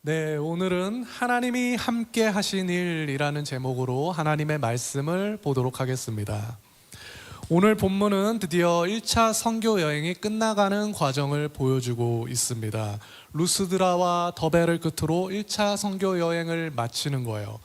네, 오늘은 하나님이 함께 하신 일이라는 제목으로 하나님의 말씀을 보도록 하겠습니다. 오늘 본문은 드디어 1차 선교 여행이 끝나가는 과정을 보여주고 있습니다. 루스드라와 더베를 끝으로 1차 선교 여행을 마치는 거예요.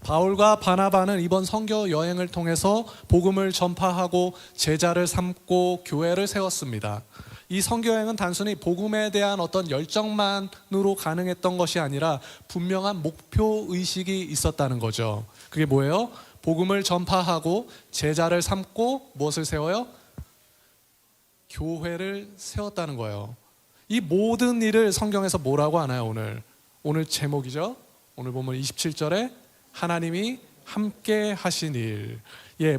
바울과 바나바는 이번 선교 여행을 통해서 복음을 전파하고 제자를 삼고 교회를 세웠습니다. 이 선교 여행은 단순히 복음에 대한 어떤 열정만으로 가능했던 것이 아니라 분명한 목표 의식이 있었다는 거죠. 그게 뭐예요? 복음을 전파하고 제자를 삼고 무엇을 세워요? 교회를 세웠다는 거예요. 이 모든 일을 성경에서 뭐라고 하나요? 오늘 제목이죠. 오늘 보면 27절에 하나님이 함께 하신 일.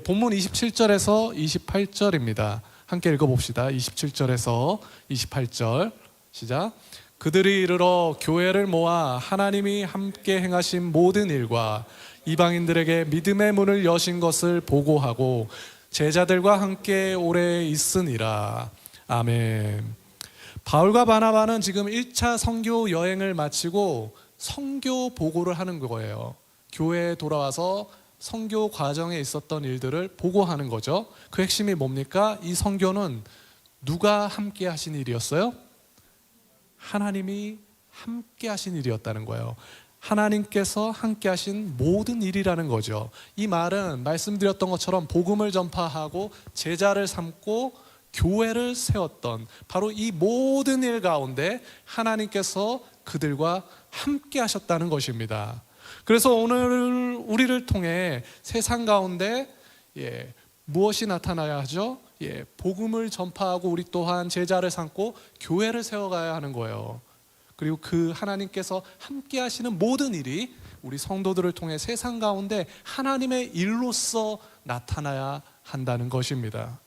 본문 27절에서 28절입니다. 함께 읽어봅시다. 27절에서 28절 시작. 그들이 이르러 교회를 모아 하나님이 함께 행하신 모든 일과 이방인들에게 믿음의 문을 여신 것을 보고하고 제자들과 함께 오래 있으니라. 아멘. 바울과 바나바는 지금 1차 선교 여행을 마치고 선교 보고를 하는 거예요. 교회에 돌아와서 선교 과정에 있었던 일들을 보고하는 거죠. 그 핵심이 뭡니까? 이 선교는 누가 함께 하신 일이었어요? 하나님이 함께 하신 일이었다는 거예요. 하나님께서 함께 하신 모든 일이라는 거죠. 이 말은 말씀드렸던 것처럼 복음을 전파하고 제자를 삼고 교회를 세웠던 바로 이 모든 일 가운데 하나님께서 그들과 함께 하셨다는 것입니다. 그래서 오늘 우리를 통해 세상 가운데 무엇이 나타나야 하죠? 복음을 전파하고 우리 또한 제자를 삼고 교회를 세워가야 하는 거예요. 그리고 그 하나님께서 함께 하시는 모든 일이 우리 성도들을 통해 세상 가운데 하나님의 일로서 나타나야 한다는 것입니다.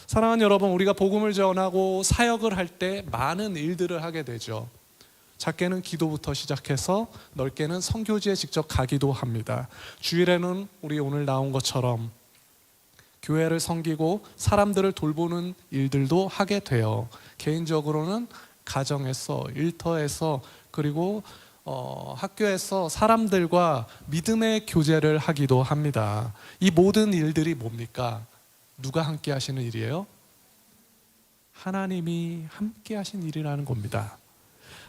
사랑하는 여러분, 우리가 복음을 전하고 사역을 할 때 많은 일들을 하게 되죠. 작게는 기도부터 시작해서 넓게는 선교지에 직접 가기도 합니다. 주일에는 우리 오늘 나온 것처럼 교회를 섬기고 사람들을 돌보는 일들도 하게 돼요. 개인적으로는 가정에서, 일터에서, 그리고 학교에서 사람들과 믿음의 교제를 하기도 합니다. 이 모든 일들이 뭡니까? 누가 함께 하시는 일이에요? 하나님이 함께 하신 일이라는 겁니다.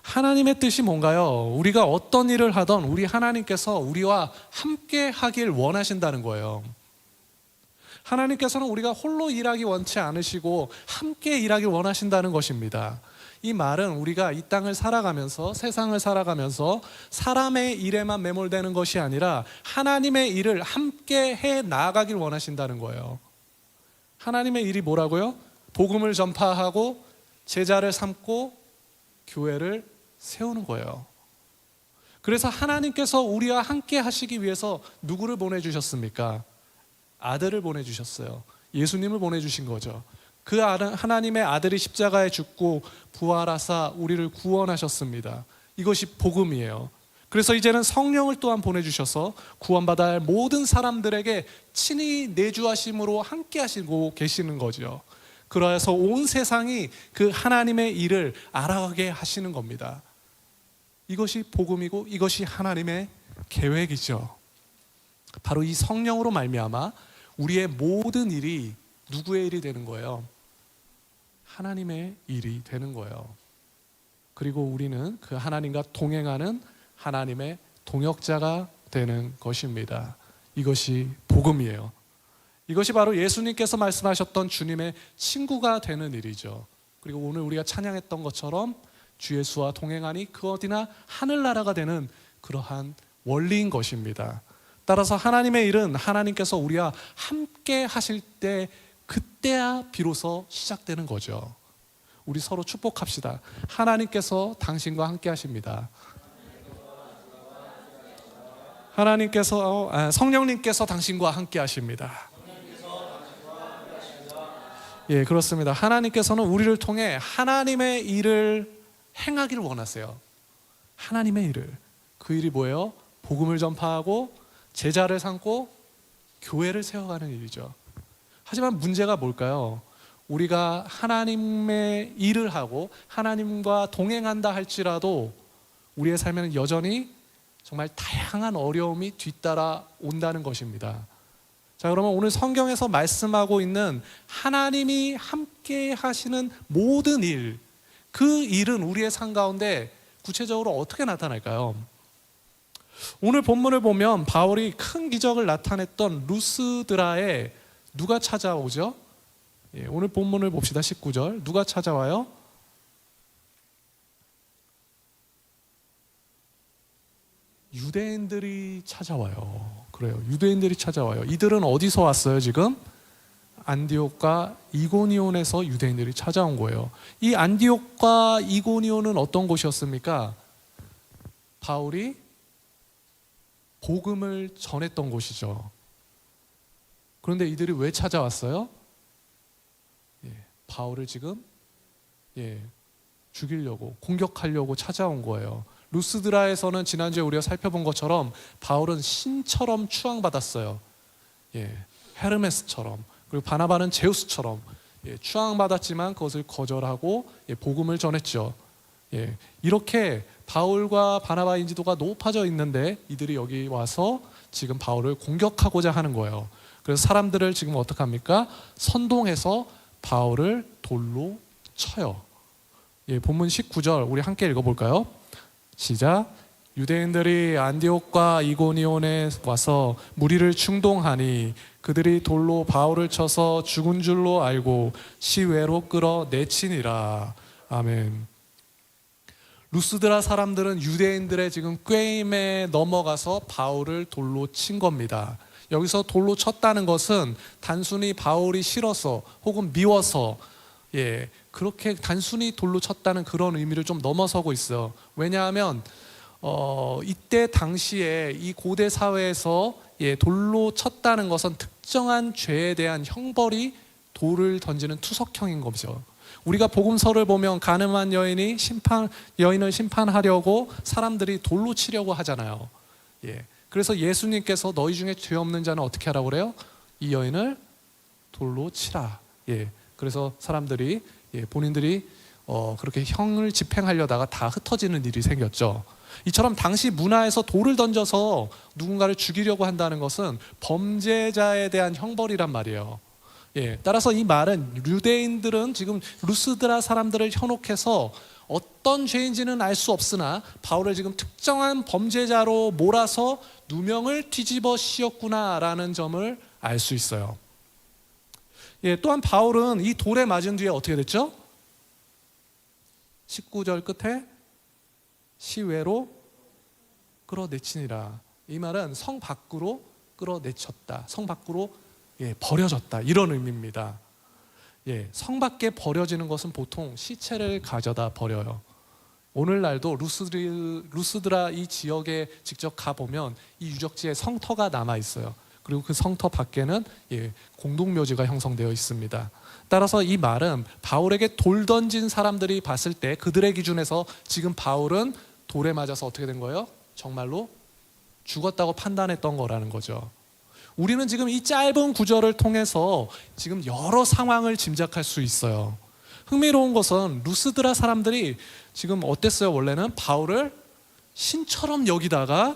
하나님의 뜻이 뭔가요? 우리가 어떤 일을 하던 우리 하나님께서 우리와 함께 하길 원하신다는 거예요. 하나님께서는 우리가 홀로 일하기 원치 않으시고 함께 일하길 원하신다는 것입니다. 이 말은 우리가 이 땅을 살아가면서 세상을 살아가면서 사람의 일에만 매몰되는 것이 아니라 하나님의 일을 함께 해 나아가길 원하신다는 거예요. 하나님의 일이 뭐라고요? 복음을 전파하고 제자를 삼고 교회를 세우는 거예요. 그래서 하나님께서 우리와 함께 하시기 위해서 누구를 보내주셨습니까? 아들을 보내주셨어요. 예수님을 보내주신 거죠. 그 하나님의 아들이 십자가에 죽고 부활하사 우리를 구원하셨습니다. 이것이 복음이에요. 그래서 이제는 성령을 또한 보내주셔서 구원받아야 할 모든 사람들에게 친히 내주하심으로 함께 하시고 계시는 거죠. 그러해서 온 세상이 그 하나님의 일을 알아가게 하시는 겁니다. 이것이 복음이고 이것이 하나님의 계획이죠. 바로 이 성령으로 말미암아 우리의 모든 일이 누구의 일이 되는 거예요? 하나님의 일이 되는 거예요. 그리고 우리는 그 하나님과 동행하는 하나님의 동역자가 되는 것입니다. 이것이 복음이에요. 이것이 바로 예수님께서 말씀하셨던 주님의 친구가 되는 일이죠. 그리고 오늘 우리가 찬양했던 것처럼 주 예수와 동행하니 그 어디나 하늘나라가 되는 그러한 원리인 것입니다. 따라서 하나님의 일은 하나님께서 우리와 함께 하실 때 그때야 비로소 시작되는 거죠. 우리 서로 축복합시다. 하나님께서 당신과 함께 하십니다. 성령님께서 당신과 함께 하십니다. 그렇습니다. 하나님께서는 우리를 통해 하나님의 일을 행하기를 원하세요. 하나님의 일을. 그 일이 뭐예요? 복음을 전파하고 제자를 삼고 교회를 세워가는 일이죠. 하지만 문제가 뭘까요? 우리가 하나님의 일을 하고 하나님과 동행한다 할지라도 우리의 삶에는 여전히 정말 다양한 어려움이 뒤따라 온다는 것입니다. 자, 그러면 오늘 성경에서 말씀하고 있는 하나님이 함께 하시는 모든 일, 그 일은 우리의 삶 가운데 구체적으로 어떻게 나타날까요? 오늘 본문을 보면 바울이 큰 기적을 나타냈던 루스드라에 누가 찾아오죠? 오늘 본문을 봅시다. 19절. 누가 찾아와요? 유대인들이 찾아와요. 그래요. 유대인들이 찾아와요. 이들은 어디서 왔어요, 지금? 안디옥과 이고니온에서 유대인들이 찾아온 거예요. 이 안디옥과 이고니온은 어떤 곳이었습니까? 바울이 복음을 전했던 곳이죠. 그런데 이들이 왜 찾아왔어요? 바울을 지금 죽이려고, 공격하려고 찾아온 거예요. 루스드라에서는 지난주에 우리가 살펴본 것처럼 바울은 신처럼 추앙받았어요. 헤르메스처럼. 그리고 바나바는 제우스처럼 추앙받았지만 그것을 거절하고 복음을 전했죠. 이렇게 바울과 바나바의 인지도가 높아져 있는데 이들이 여기 와서 지금 바울을 공격하고자 하는 거예요. 그래서 사람들을 지금 어떻게 합니까? 선동해서 바울을 돌로 쳐요. 본문 19절 우리 함께 읽어볼까요? 시작. 유대인들이 안디옥과 이고니온에 와서 무리를 충동하니 그들이 돌로 바울을 쳐서 죽은 줄로 알고 시외로 끌어내치니라. 아멘. 루스드라 사람들은 유대인들의 지금 꾀임에 넘어가서 바울을 돌로 친 겁니다. 여기서 돌로 쳤다는 것은 단순히 바울이 싫어서 혹은 미워서 그렇게 단순히 돌로 쳤다는 그런 의미를 좀 넘어서고 있어요. 왜냐하면 이때 당시에 이 고대 사회에서 돌로 쳤다는 것은 특정한 죄에 대한 형벌이 돌을 던지는 투석형인 거죠. 우리가 복음서를 보면 가늠한 여인을 심판하려고 사람들이 돌로 치려고 하잖아요. 그래서 예수님께서 너희 중에 죄 없는 자는 어떻게 하라고 그래요? 이 여인을 돌로 치라. 그래서 사람들이 본인들이 그렇게 형을 집행하려다가 다 흩어지는 일이 생겼죠. 이처럼 당시 문화에서 돌을 던져서 누군가를 죽이려고 한다는 것은 범죄자에 대한 형벌이란 말이에요. 따라서 이 말은 유대인들은 지금 루스드라 사람들을 현혹해서 어떤 죄인지는 알 수 없으나 바울을 지금 특정한 범죄자로 몰아서 누명을 뒤집어 씌웠구나라는 점을 알 수 있어요. 또한 바울은 이 돌에 맞은 뒤에 어떻게 됐죠? 19절 끝에 시외로 끌어내치니라. 이 말은 성 밖으로 끌어내쳤다. 성 밖으로 버려졌다. 이런 의미입니다. 성 밖에 버려지는 것은 보통 시체를 가져다 버려요. 오늘날도 루스드라 이 지역에 직접 가보면 이 유적지에 성터가 남아있어요. 그리고 그 성터 밖에는 공동묘지가 형성되어 있습니다. 따라서 이 말은 바울에게 돌 던진 사람들이 봤을 때 그들의 기준에서 지금 바울은 돌에 맞아서 어떻게 된 거예요? 정말로 죽었다고 판단했던 거라는 거죠. 우리는 지금 이 짧은 구절을 통해서 지금 여러 상황을 짐작할 수 있어요. 흥미로운 것은 루스드라 사람들이 지금 어땠어요? 원래는 바울을 신처럼 여기다가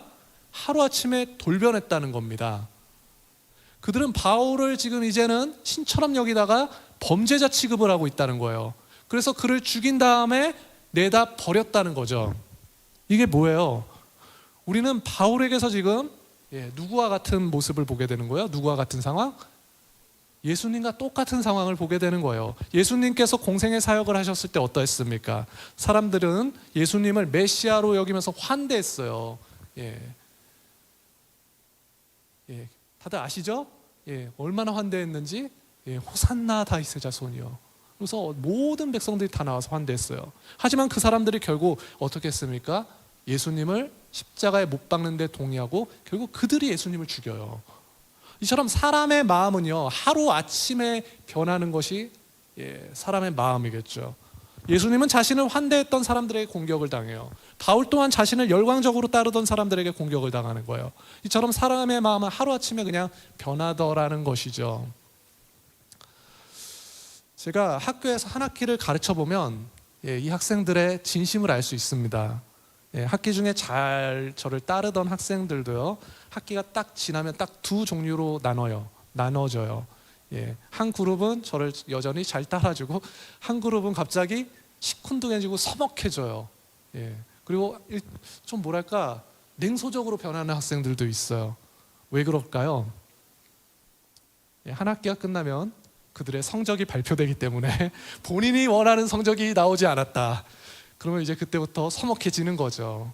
하루아침에 돌변했다는 겁니다. 그들은 바울을 지금 이제는 신처럼 여기다가 범죄자 취급을 하고 있다는 거예요. 그래서 그를 죽인 다음에 내다 버렸다는 거죠. 이게 뭐예요? 우리는 바울에게서 지금 누구와 같은 모습을 보게 되는 거예요? 누구와 같은 상황? 예수님과 똑같은 상황을 보게 되는 거예요. 예수님께서 공생의 사역을 하셨을 때 어떠했습니까? 사람들은 예수님을 메시아로 여기면서 환대했어요. 다들 아시죠? 얼마나 환대했는지. 호산나 다윗의 자손이요. 그래서 모든 백성들이 다 나와서 환대했어요. 하지만 그 사람들이 결국 어떻게 했습니까? 예수님을 십자가에 못 박는 데 동의하고 결국 그들이 예수님을 죽여요. 이처럼 사람의 마음은요, 하루아침에 변하는 것이 사람의 마음이겠죠. 예수님은 자신을 환대했던 사람들에게 공격을 당해요. 바울 또한 자신을 열광적으로 따르던 사람들에게 공격을 당하는 거예요. 이처럼 사람의 마음은 하루아침에 그냥 변하더라는 것이죠. 제가 학교에서 한 학기를 가르쳐 보면 이 학생들의 진심을 알 수 있습니다. 예, 학기 중에 잘 저를 따르던 학생들도요, 학기가 딱 지나면 딱 두 종류로 나눠져요. 예, 한 그룹은 저를 여전히 잘 따라주고, 한 그룹은 갑자기 시큰둥해지고 서먹해져요. 예, 그리고 좀 뭐랄까 냉소적으로 변하는 학생들도 있어요. 왜 그럴까요? 예, 한 학기가 끝나면 그들의 성적이 발표되기 때문에 본인이 원하는 성적이 나오지 않았다. 그러면 이제 그때부터 서먹해지는 거죠.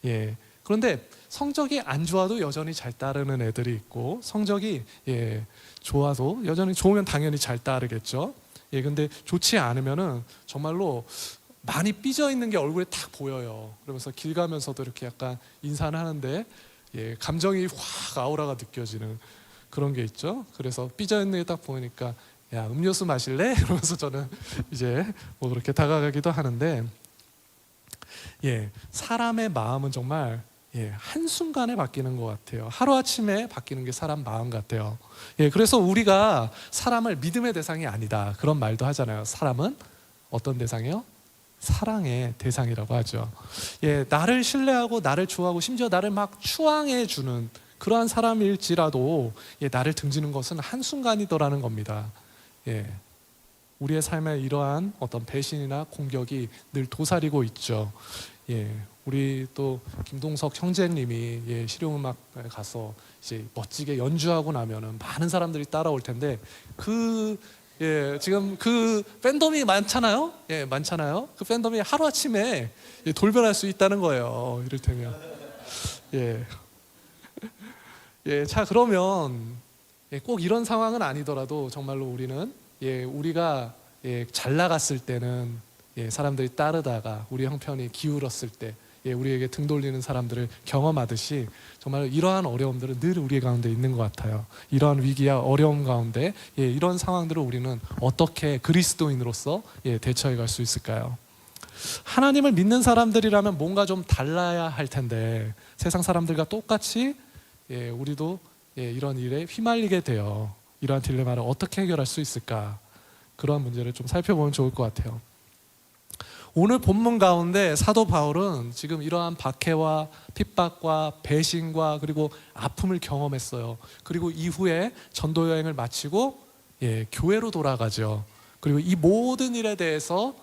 예. 그런데 성적이 안 좋아도 여전히 잘 따르는 애들이 있고, 성적이 좋아도 여전히 좋으면 당연히 잘 따르겠죠. 예. 근데 좋지 않으면은 정말로 많이 삐져 있는 게 얼굴에 탁 보여요. 그러면서 길 가면서도 이렇게 약간 인사는 하는데 감정이 확 아우라가 느껴지는 그런 게 있죠. 그래서 삐져 있는 게 딱 보이니까 야, 음료수 마실래? 이러면서 저는 이제 뭐 그렇게 다가가기도 하는데, 사람의 마음은 정말 한순간에 바뀌는 것 같아요. 하루아침에 바뀌는 게 사람 마음 같아요. 그래서 우리가 사람을 믿음의 대상이 아니다, 그런 말도 하잖아요. 사람은 어떤 대상이요? 사랑의 대상이라고 하죠. 나를 신뢰하고 나를 좋아하고 심지어 나를 막 추앙해 주는 그러한 사람일지라도 나를 등지는 것은 한순간이더라는 겁니다. 우리의 삶에 이러한 어떤 배신이나 공격이 늘 도사리고 있죠. 우리 또 김동석 형제님이 실용음악에 가서 이제 멋지게 연주하고 나면은 많은 사람들이 따라올 텐데, 지금 그 팬덤이 많잖아요. 많잖아요. 그 팬덤이 하루 아침에 돌변할 수 있다는 거예요. 이를테면. 자, 그러면 꼭 이런 상황은 아니더라도 정말로 우리는 우리가 잘 나갔을 때는 사람들이 따르다가 우리 형편이 기울었을 때 우리에게 등 돌리는 사람들을 경험하듯이 정말 이러한 어려움들은 늘 우리 가운데 있는 것 같아요. 이러한 위기와 어려움 가운데 이런 상황들을 우리는 어떻게 그리스도인으로서 대처해 갈 수 있을까요? 하나님을 믿는 사람들이라면 뭔가 좀 달라야 할 텐데, 세상 사람들과 똑같이 우리도 이런 일에 휘말리게 돼요. 이러한 딜레마를 어떻게 해결할 수 있을까? 그러한 문제를 좀 살펴보면 좋을 것 같아요. 오늘 본문 가운데 사도 바울은 지금 이러한 박해와 핍박과 배신과 그리고 아픔을 경험했어요. 그리고 이후에 전도 여행을 마치고 교회로 돌아가죠. 그리고 이 모든 일에 대해서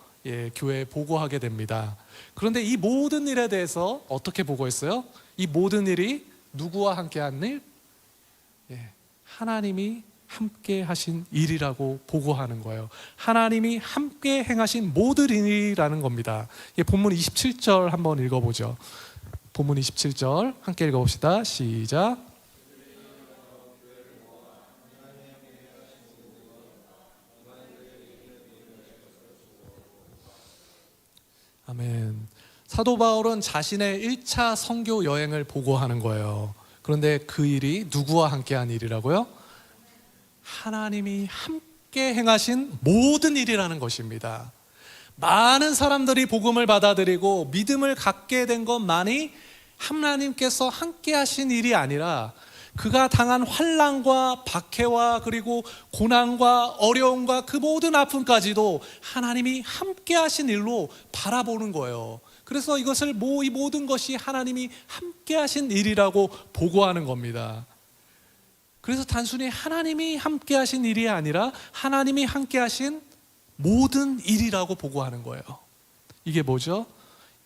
교회에 보고하게 됩니다. 그런데 이 모든 일에 대해서 어떻게 보고했어요? 이 모든 일이 누구와 함께 한 일? 하나님이 함께 하신 일이라고 보고하는 거예요. 하나님이 함께 행하신 모든 일이라는 겁니다. 본문 27절 한번 읽어보죠. 본문 27절 함께 읽어봅시다. 시작. 아멘. 사도 바울은 자신의 1차 선교 여행을 보고하는 거예요. 그런데 그 일이 누구와 함께한 일이라고요? 하나님이 함께 행하신 모든 일이라는 것입니다. 많은 사람들이 복음을 받아들이고 믿음을 갖게 된 것만이 하나님께서 함께 하신 일이 아니라, 그가 당한 환난과 박해와 그리고 고난과 어려움과 그 모든 아픔까지도 하나님이 함께 하신 일로 바라보는 거예요. 그래서 이것을 이 모든 것이 하나님이 함께 하신 일이라고 보고하는 겁니다. 그래서 단순히 하나님이 함께 하신 일이 아니라 하나님이 함께 하신 모든 일이라고 보고하는 거예요. 이게 뭐죠?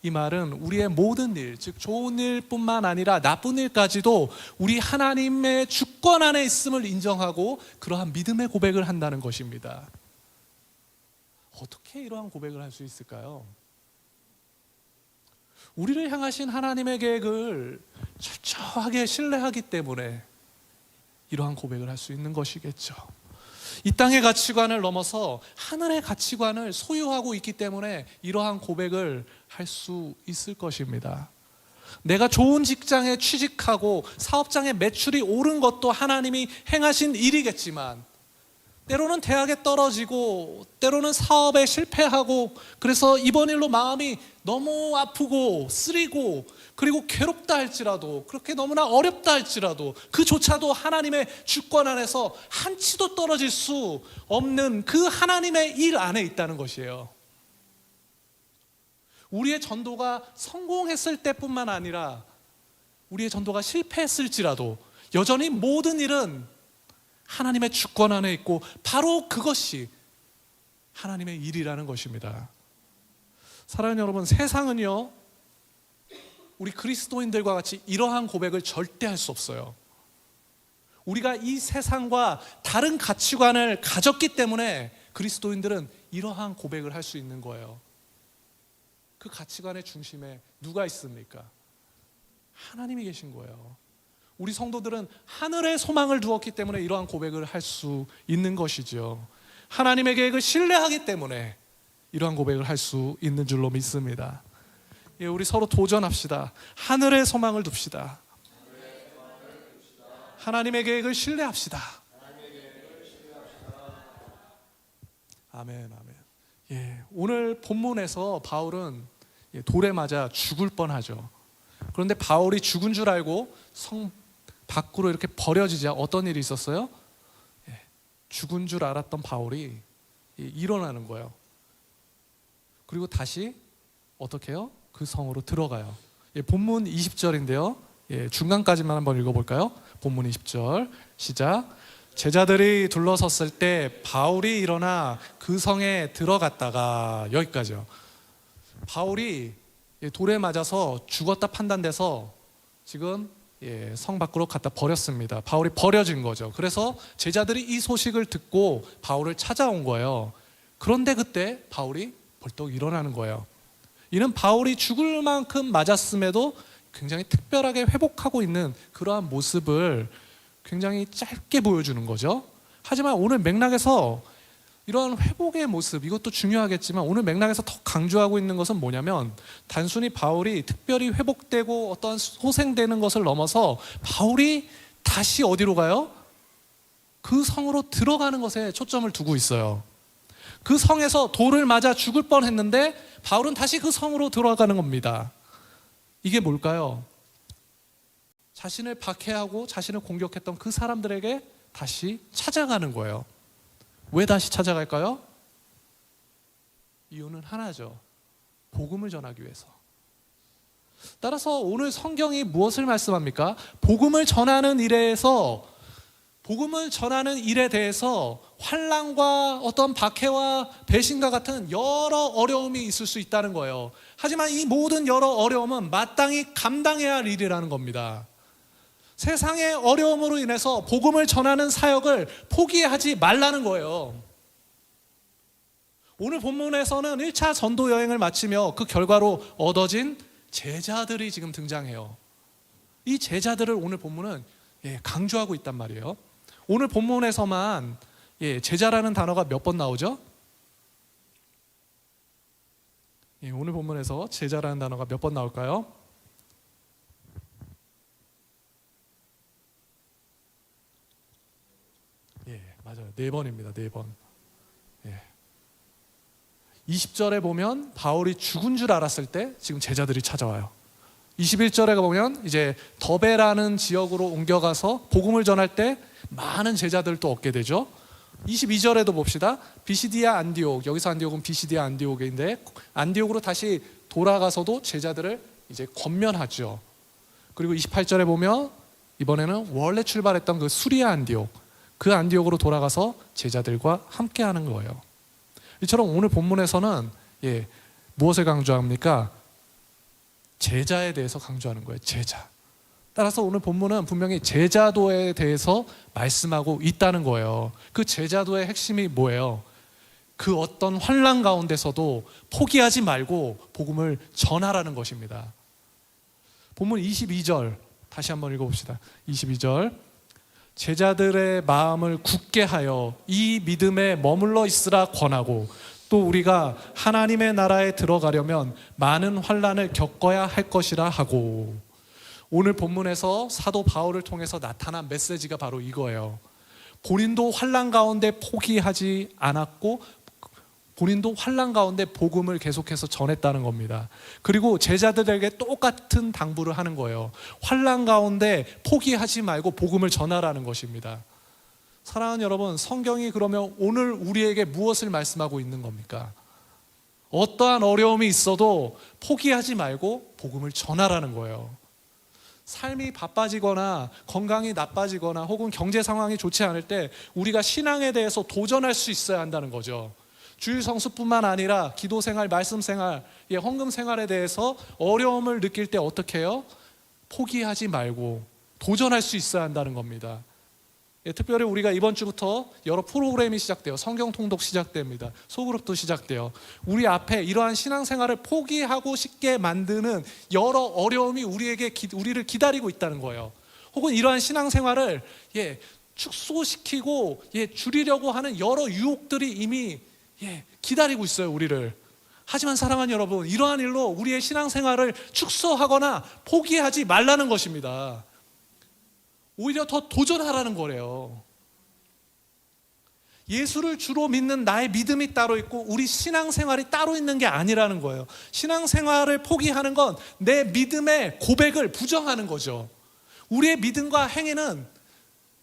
이 말은 우리의 모든 일, 즉 좋은 일뿐만 아니라 나쁜 일까지도 우리 하나님의 주권 안에 있음을 인정하고 그러한 믿음의 고백을 한다는 것입니다. 어떻게 이러한 고백을 할 수 있을까요? 우리를 향하신 하나님의 계획을 철저하게 신뢰하기 때문에 이러한 고백을 할 수 있는 것이겠죠. 이 땅의 가치관을 넘어서 하늘의 가치관을 소유하고 있기 때문에 이러한 고백을 할 수 있을 것입니다. 내가 좋은 직장에 취직하고 사업장의 매출이 오른 것도 하나님이 행하신 일이겠지만, 때로는 대학에 떨어지고 때로는 사업에 실패하고, 그래서 이번 일로 마음이 너무 아프고 쓰리고 그리고 괴롭다 할지라도, 그렇게 너무나 어렵다 할지라도 그조차도 하나님의 주권 안에서 한치도 떨어질 수 없는 그 하나님의 일 안에 있다는 것이에요. 우리의 전도가 성공했을 때뿐만 아니라 우리의 전도가 실패했을지라도 여전히 모든 일은 하나님의 주권 안에 있고 바로 그것이 하나님의 일이라는 것입니다. 사랑하는 여러분, 세상은요 우리 그리스도인들과 같이 이러한 고백을 절대 할 수 없어요. 우리가 이 세상과 다른 가치관을 가졌기 때문에 그리스도인들은 이러한 고백을 할 수 있는 거예요. 그 가치관의 중심에 누가 있습니까? 하나님이 계신 거예요. 우리 성도들은 하늘의 소망을 두었기 때문에 이러한 고백을 할 수 있는 것이죠. 하나님의 계획을 신뢰하기 때문에 이러한 고백을 할 수 있는 줄로 믿습니다. 예, 우리 서로 도전합시다. 하늘의 소망을 둡시다. 하나님의 계획을 신뢰합시다. 아멘, 아멘. 예, 오늘 본문에서 바울은 돌에 맞아 죽을 뻔하죠. 그런데 바울이 죽은 줄 알고 성 밖으로 이렇게 버려지자 어떤 일이 있었어요? 예, 죽은 줄 알았던 바울이 일어나는 거예요. 그리고 다시 어떻게 해요? 그 성으로 들어가요. 예, 본문 20절인데요. 예, 중간까지만 한번 읽어볼까요? 본문 20절 시작. 제자들이 둘러섰을 때 바울이 일어나 그 성에 들어갔다가, 여기까지요. 바울이 돌에 맞아서 죽었다 판단돼서 지금 성 밖으로 갖다 버렸습니다. 바울이 버려진 거죠. 그래서 제자들이 이 소식을 듣고 바울을 찾아온 거예요. 그런데 그때 바울이 벌떡 일어나는 거예요. 이는 바울이 죽을 만큼 맞았음에도 굉장히 특별하게 회복하고 있는 그러한 모습을 굉장히 짧게 보여주는 거죠. 하지만 오늘 맥락에서 이러한 회복의 모습, 이것도 중요하겠지만 오늘 맥락에서 더 강조하고 있는 것은 뭐냐면, 단순히 바울이 특별히 회복되고 어떠한 소생되는 것을 넘어서 바울이 다시 어디로 가요? 그 성으로 들어가는 것에 초점을 두고 있어요. 그 성에서 돌을 맞아 죽을 뻔했는데 바울은 다시 그 성으로 들어가는 겁니다. 이게 뭘까요? 자신을 박해하고 자신을 공격했던 그 사람들에게 다시 찾아가는 거예요. 왜 다시 찾아갈까요? 이유는 하나죠. 복음을 전하기 위해서. 따라서 오늘 성경이 무엇을 말씀합니까? 복음을 전하는 일에 대해서 환난과 어떤 박해와 배신과 같은 여러 어려움이 있을 수 있다는 거예요. 하지만 이 모든 여러 어려움은 마땅히 감당해야 할 일이라는 겁니다. 세상의 어려움으로 인해서 복음을 전하는 사역을 포기하지 말라는 거예요. 오늘 본문에서는 1차 전도 여행을 마치며 그 결과로 얻어진 제자들이 지금 등장해요. 이 제자들을 오늘 본문은 강조하고 있단 말이에요. 오늘 본문에서만 제자라는 단어가 몇 번 나오죠? 오늘 본문에서 제자라는 단어가 몇 번 나올까요? 맞아요. 4번입니다. 4번. 20절에 보면 바울이 죽은 줄 알았을 때 지금 제자들이 찾아와요. 21절에 보면 이제 더베라는 지역으로 옮겨가서 복음을 전할 때 많은 제자들도 얻게 되죠. 22절에도 봅시다. 비시디아 안디옥, 여기서 안디옥은 비시디아 안디옥인데 안디옥으로 다시 돌아가서도 제자들을 이제 권면하죠. 그리고 28절에 보면 이번에는 원래 출발했던 그 수리아 안디옥, 그 안디옥으로 돌아가서 제자들과 함께하는 거예요. 이처럼 오늘 본문에서는 무엇을 강조합니까? 제자에 대해서 강조하는 거예요. 제자. 따라서 오늘 본문은 분명히 제자도에 대해서 말씀하고 있다는 거예요. 그 제자도의 핵심이 뭐예요? 그 어떤 환난 가운데서도 포기하지 말고 복음을 전하라는 것입니다. 본문 22절 다시 한번 읽어봅시다. 22절 제자들의 마음을 굳게 하여 이 믿음에 머물러 있으라 권하고, 또 우리가 하나님의 나라에 들어가려면 많은 환난을 겪어야 할 것이라 하고. 오늘 본문에서 사도 바울을 통해서 나타난 메시지가 바로 이거예요. 본인도 환난 가운데 포기하지 않았고 본인도 환난 가운데 복음을 계속해서 전했다는 겁니다. 그리고 제자들에게 똑같은 당부를 하는 거예요. 환난 가운데 포기하지 말고 복음을 전하라는 것입니다. 사랑하는 여러분, 성경이 그러면 오늘 우리에게 무엇을 말씀하고 있는 겁니까? 어떠한 어려움이 있어도 포기하지 말고 복음을 전하라는 거예요. 삶이 바빠지거나 건강이 나빠지거나 혹은 경제 상황이 좋지 않을 때 우리가 신앙에 대해서 도전할 수 있어야 한다는 거죠. 주일 성수뿐만 아니라 기도 생활, 말씀 생활, 헌금 생활에 대해서 어려움을 느낄 때 어떻게 해요? 포기하지 말고 도전할 수 있어야 한다는 겁니다. 특별히 우리가 이번 주부터 여러 프로그램이 시작돼요. 성경 통독 시작됩니다. 소그룹도 시작돼요. 우리 앞에 이러한 신앙생활을 포기하고 싶게 만드는 여러 어려움이 우리를 기다리고 있다는 거예요. 혹은 이러한 신앙생활을 축소시키고 줄이려고 하는 여러 유혹들이 이미 기다리고 있어요, 우리를. 하지만 사랑하는 여러분, 이러한 일로 우리의 신앙생활을 축소하거나 포기하지 말라는 것입니다. 오히려 더 도전하라는 거래요. 예수를 주로 믿는 나의 믿음이 따로 있고 우리 신앙생활이 따로 있는 게 아니라는 거예요. 신앙생활을 포기하는 건 내 믿음의 고백을 부정하는 거죠. 우리의 믿음과 행위는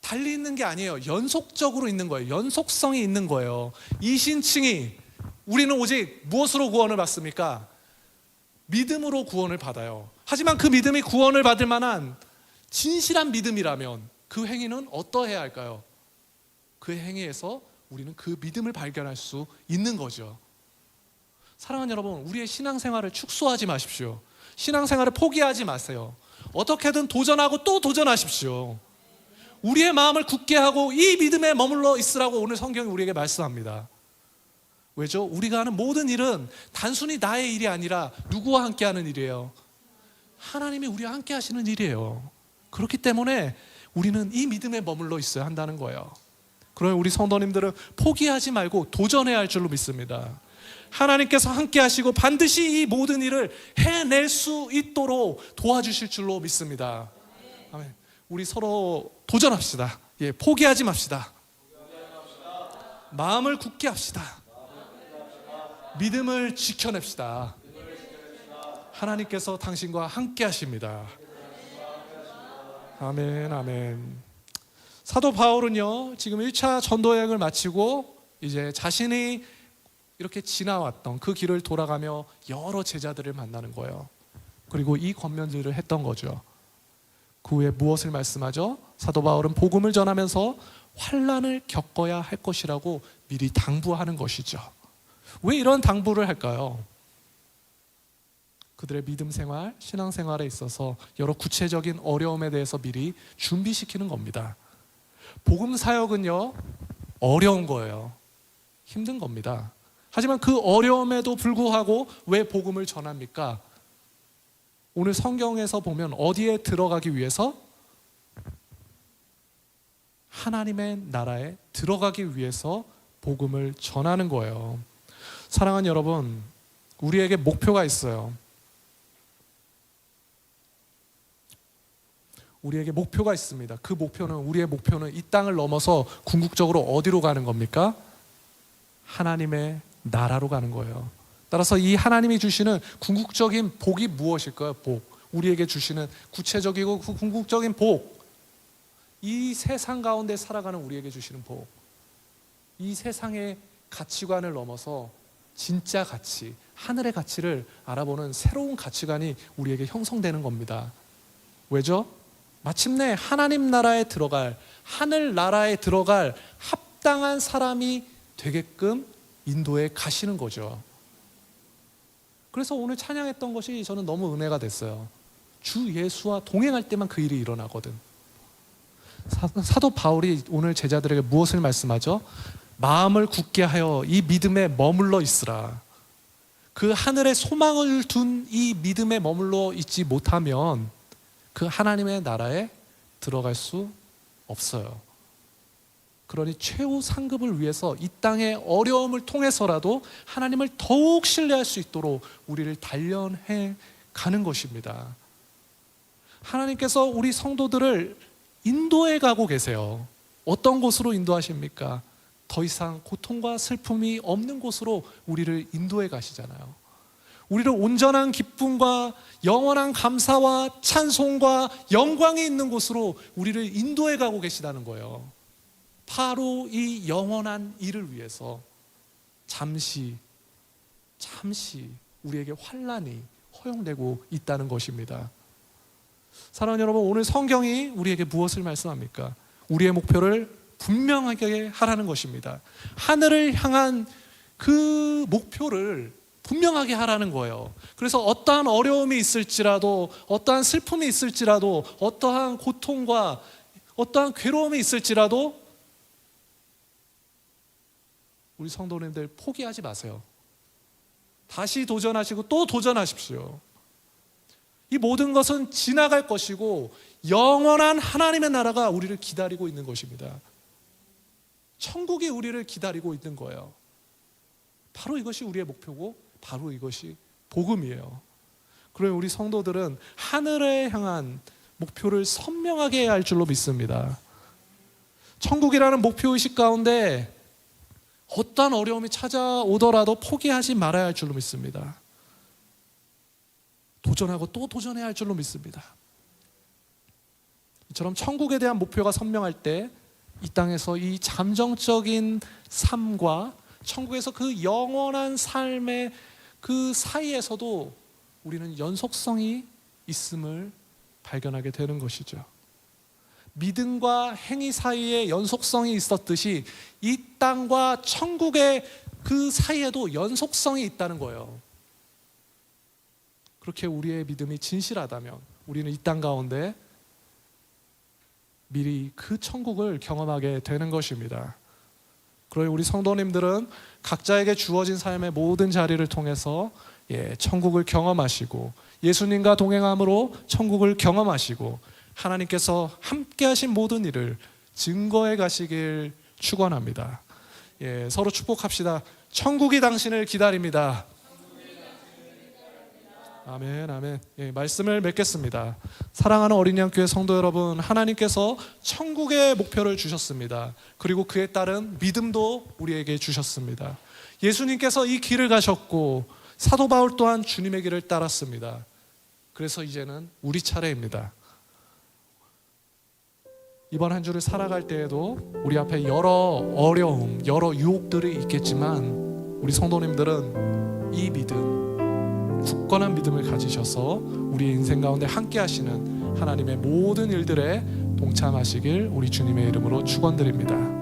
달리 있는 게 아니에요. 연속적으로 있는 거예요. 연속성이 있는 거예요. 이신칭이 우리는 오직 무엇으로 구원을 받습니까? 믿음으로 구원을 받아요. 하지만 그 믿음이 구원을 받을 만한 진실한 믿음이라면 그 행위는 어떠해야 할까요? 그 행위에서 우리는 그 믿음을 발견할 수 있는 거죠. 사랑하는 여러분, 우리의 신앙생활을 축소하지 마십시오. 신앙생활을 포기하지 마세요. 어떻게든 도전하고 또 도전하십시오. 우리의 마음을 굳게 하고 이 믿음에 머물러 있으라고 오늘 성경이 우리에게 말씀합니다. 왜죠? 우리가 하는 모든 일은 단순히 나의 일이 아니라 누구와 함께 하는 일이에요? 하나님이 우리와 함께 하시는 일이에요. 그렇기 때문에 우리는 이 믿음에 머물러 있어야 한다는 거예요. 그러면 우리 성도님들은 포기하지 말고 도전해야 할 줄로 믿습니다. 하나님께서 함께 하시고 반드시 이 모든 일을 해낼 수 있도록 도와주실 줄로 믿습니다. 아멘. 우리 서로 도전합시다. 포기하지 맙시다. 마음을 굳게 합시다. 믿음을 지켜냅시다. 하나님께서 당신과 함께 하십니다. 아멘, 아멘. 사도 바울은요, 지금 1차 전도 여행을 마치고 이제 자신이 이렇게 지나왔던 그 길을 돌아가며 여러 제자들을 만나는 거예요. 그리고 이 권면들을 했던 거죠. 그 후에 무엇을 말씀하죠? 사도 바울은 복음을 전하면서 환난을 겪어야 할 것이라고 미리 당부하는 것이죠. 왜 이런 당부를 할까요? 그들의 믿음 생활, 신앙 생활에 있어서 여러 구체적인 어려움에 대해서 미리 준비시키는 겁니다. 복음 사역은요, 어려운 거예요. 힘든 겁니다. 하지만 그 어려움에도 불구하고 왜 복음을 전합니까? 오늘 성경에서 보면 어디에 들어가기 위해서? 하나님의 나라에 들어가기 위해서 복음을 전하는 거예요. 사랑하는 여러분, 우리에게 목표가 있어요. 우리에게 목표가 있습니다. 그 목표는, 우리의 목표는 이 땅을 넘어서 궁극적으로 어디로 가는 겁니까? 하나님의 나라로 가는 거예요. 따라서 이 하나님이 주시는 궁극적인 복이 무엇일까요? 복. 우리에게 주시는 구체적이고 궁극적인 복. 이 세상 가운데 살아가는 우리에게 주시는 복. 이 세상의 가치관을 넘어서 진짜 가치, 하늘의 가치를 알아보는 새로운 가치관이 우리에게 형성되는 겁니다. 왜죠? 마침내 하나님 나라에 들어갈, 하늘 나라에 들어갈 합당한 사람이 되게끔 인도에 가시는 거죠. 그래서 오늘 찬양했던 것이 저는 너무 은혜가 됐어요. 주 예수와 동행할 때만 그 일이 일어나거든. 사도 바울이 오늘 제자들에게 무엇을 말씀하죠? 마음을 굳게 하여 이 믿음에 머물러 있으라. 그 하늘에 소망을 둔 이 믿음에 머물러 있지 못하면 그 하나님의 나라에 들어갈 수 없어요. 그러니 최후 상급을 위해서 이 땅의 어려움을 통해서라도 하나님을 더욱 신뢰할 수 있도록 우리를 단련해 가는 것입니다. 하나님께서 우리 성도들을 인도해 가고 계세요. 어떤 곳으로 인도하십니까? 더 이상 고통과 슬픔이 없는 곳으로 우리를 인도해 가시잖아요. 우리를 온전한 기쁨과 영원한 감사와 찬송과 영광이 있는 곳으로 우리를 인도해 가고 계시다는 거예요. 바로 이 영원한 일을 위해서 잠시 잠시 우리에게 환난이 허용되고 있다는 것입니다. 사랑하는 여러분, 오늘 성경이 우리에게 무엇을 말씀합니까? 우리의 목표를 분명하게 하라는 것입니다. 하늘을 향한 그 목표를 분명하게 하라는 거예요. 그래서 어떠한 어려움이 있을지라도, 어떠한 슬픔이 있을지라도, 어떠한 고통과 어떠한 괴로움이 있을지라도 우리 성도님들 포기하지 마세요. 다시 도전하시고 또 도전하십시오. 이 모든 것은 지나갈 것이고 영원한 하나님의 나라가 우리를 기다리고 있는 것입니다. 천국이 우리를 기다리고 있는 거예요. 바로 이것이 우리의 목표고 바로 이것이 복음이에요. 그러면 우리 성도들은 하늘에 향한 목표를 선명하게 해야 할 줄로 믿습니다. 천국이라는 목표의식 가운데 어떠한 어려움이 찾아오더라도 포기하지 말아야 할 줄로 믿습니다. 도전하고 또 도전해야 할 줄로 믿습니다. 이처럼 천국에 대한 목표가 선명할 때 이 땅에서 이 잠정적인 삶과 천국에서 그 영원한 삶의 그 사이에서도 우리는 연속성이 있음을 발견하게 되는 것이죠. 믿음과 행위 사이에 연속성이 있었듯이 이 땅과 천국의 그 사이에도 연속성이 있다는 거예요. 그렇게 우리의 믿음이 진실하다면 우리는 이 땅 가운데 미리 그 천국을 경험하게 되는 것입니다. 그러니 우리 성도님들은 각자에게 주어진 삶의 모든 자리를 통해서 천국을 경험하시고 예수님과 동행함으로 천국을 경험하시고 하나님께서 함께 하신 모든 일을 증거해 가시길 축원합니다. 서로 축복합시다. 천국이 당신을 기다립니다. 아멘, 아멘. 말씀을 맺겠습니다. 사랑하는 어린이 양 교회 성도 여러분, 하나님께서 천국의 목표를 주셨습니다. 그리고 그에 따른 믿음도 우리에게 주셨습니다. 예수님께서 이 길을 가셨고 사도 바울 또한 주님의 길을 따랐습니다. 그래서 이제는 우리 차례입니다. 이번 한 주를 살아갈 때에도 우리 앞에 여러 어려움, 여러 유혹들이 있겠지만 우리 성도님들은 이 믿음, 굳건한 믿음을 가지셔서 우리의 인생 가운데 함께 하시는 하나님의 모든 일들에 동참하시길 우리 주님의 이름으로 축원드립니다.